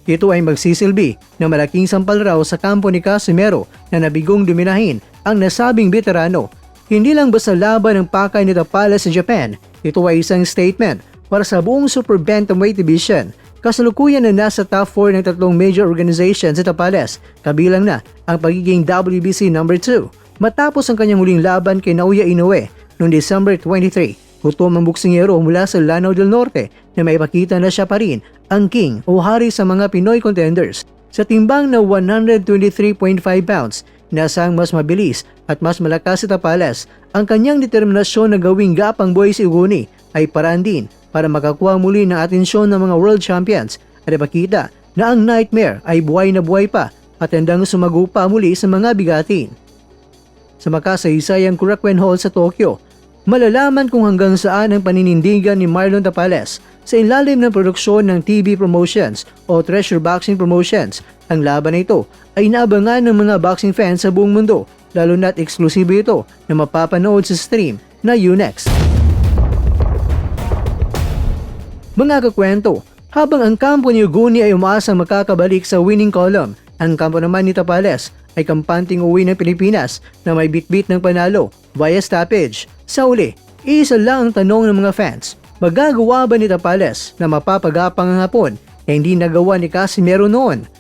Ito ay magsisilbi na malaking sampal raw sa kampo ni Casimero na nabigong dominahin ang nasabing veterano. Hindi lang basta laban ng pakay ni Tapales sa Japan, ito ay isang statement para sa buong Super Bantamweight Division. Kasalukuyan na nasa top 4 ng tatlong major organizations sa Tapales, kabilang na ang pagiging WBC No. 2. Matapos ang kanyang huling laban kay Naoya Inoue noong December 23, gutom ang boksingero mula sa Lanao del Norte na maipakita na siya pa rin ang king o hari sa mga Pinoy contenders. Sa timbang na 123.5 pounds, inasang mas mabilis at mas malakas si Tapales. Ang kanyang determinasyon na gawing gapang boy si Uguni ay paraan din para makakuha muli ng atensyon ng mga world champions at ipakita na ang Nightmare ay buhay na buhay pa at handang sumagupa muli sa mga bigatin. Sa makasaysayang Korakuen Hall sa Tokyo, malalaman kung hanggang saan ang paninindigan ni Marlon Tapales sa ilalim ng produksyon ng TV Promotions o Treasure Boxing Promotions. Ang laban na ito ay inaabangan ng mga boxing fans sa buong mundo, lalo na't eksklusibo ito na mapapanood sa stream na Unext. Mga kakwento, habang ang kampo ni Uguni ay umaasang makakabalik sa winning column, ang kampo naman ni Tapales ay kampanting uwi ng Pilipinas na may bit-bit ng panalo via stoppage. Sa uli, isa lang ang tanong ng mga fans, magagawa ba ni Tapales na mapapagapang ang Hapon na hindi nagawa ni Casimero noon?